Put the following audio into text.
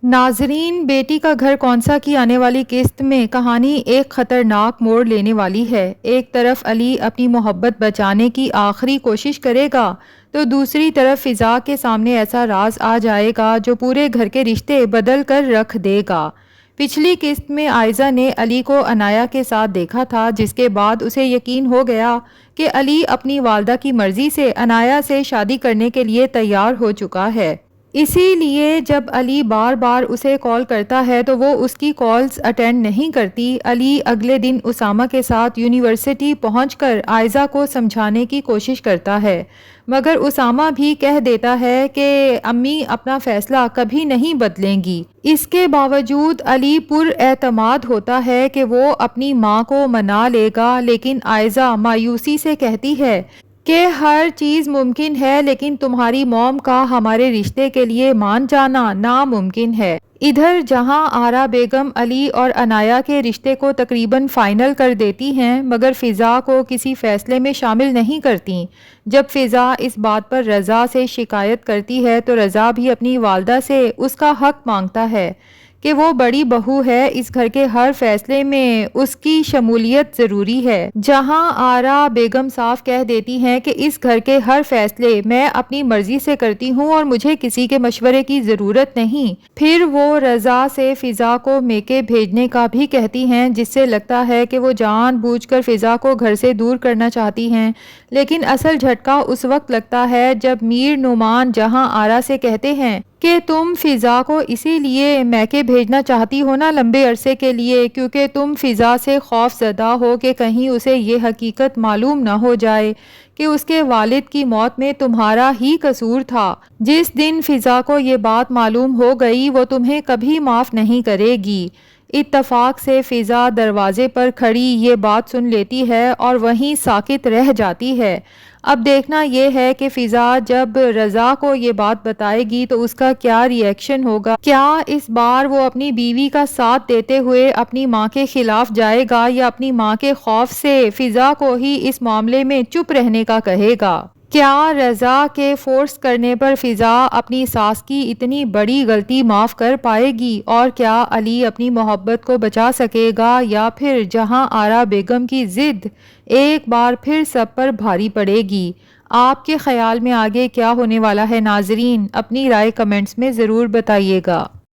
ناظرین، بیٹی کا گھر کون سا کی آنے والی قسط میں کہانی ایک خطرناک موڑ لینے والی ہے۔ ایک طرف علی اپنی محبت بچانے کی آخری کوشش کرے گا تو دوسری طرف فضا کے سامنے ایسا راز آ جائے گا جو پورے گھر کے رشتے بدل کر رکھ دے گا۔ پچھلی قسط میں عائزہ نے علی کو عنایہ کے ساتھ دیکھا تھا، جس کے بعد اسے یقین ہو گیا کہ علی اپنی والدہ کی مرضی سے عنایہ سے شادی کرنے کے لیے تیار ہو چکا ہے۔ اسی لیے جب علی بار بار اسے کال کرتا ہے تو وہ اس کی کالز اٹینڈ نہیں کرتی۔ علی اگلے دن اسامہ کے ساتھ یونیورسٹی پہنچ کر عائزہ کو سمجھانے کی کوشش کرتا ہے، مگر اسامہ بھی کہہ دیتا ہے کہ امی اپنا فیصلہ کبھی نہیں بدلیں گی۔ اس کے باوجود علی پر اعتماد ہوتا ہے کہ وہ اپنی ماں کو منا لے گا، لیکن عائزہ مایوسی سے کہتی ہے کہ ہر چیز ممکن ہے لیکن تمہاری موم کا ہمارے رشتے کے لیے مان جانا ناممکن ہے۔ ادھر جہاں آرا بیگم علی اور عنایہ کے رشتے کو تقریباً فائنل کر دیتی ہیں، مگر فضا کو کسی فیصلے میں شامل نہیں کرتی۔ جب فضا اس بات پر رضا سے شکایت کرتی ہے تو رضا بھی اپنی والدہ سے اس کا حق مانگتا ہے کہ وہ بڑی بہو ہے، اس گھر کے ہر فیصلے میں اس کی شمولیت ضروری ہے۔ جہاں آرا بیگم صاف کہہ دیتی ہیں کہ اس گھر کے ہر فیصلے میں اپنی مرضی سے کرتی ہوں اور مجھے کسی کے مشورے کی ضرورت نہیں، پھر وہ رضا سے فضا کو میکے بھیجنے کا بھی کہتی ہیں، جس سے لگتا ہے کہ وہ جان بوجھ کر فضا کو گھر سے دور کرنا چاہتی ہیں۔ لیکن اصل جھٹکا اس وقت لگتا ہے جب میر نعمان جہاں آرا سے کہتے ہیں کہ تم فضا کو اسی لیے میکے بھیجنا چاہتی ہو نا لمبے عرصے کے لیے کیونکہ تم فضا سے خوف زدہ ہو کہ کہیں اسے یہ حقیقت معلوم نہ ہو جائے کہ اس کے والد کی موت میں تمہارا ہی قصور تھا۔ جس دن فضا کو یہ بات معلوم ہو گئی وہ تمہیں کبھی معاف نہیں کرے گی۔ اتفاق سے فضا دروازے پر کھڑی یہ بات سن لیتی ہے اور وہیں ساکت رہ جاتی ہے۔ اب دیکھنا یہ ہے کہ فضا جب رضا کو یہ بات بتائے گی تو اس کا کیا ری ایکشن ہوگا۔ کیا اس بار وہ اپنی بیوی کا ساتھ دیتے ہوئے اپنی ماں کے خلاف جائے گا یا اپنی ماں کے خوف سے فضا کو ہی اس معاملے میں چپ رہنے کا کہے گا؟ کیا رضا کے فورس کرنے پر فضا اپنی ساس کی اتنی بڑی غلطی معاف کر پائے گی؟ اور کیا علی اپنی محبت کو بچا سکے گا یا پھر جہاں آرا بیگم کی ضد ایک بار پھر سب پر بھاری پڑے گی؟ آپ کے خیال میں آگے کیا ہونے والا ہے ناظرین؟ اپنی رائے کمنٹس میں ضرور بتائیے گا۔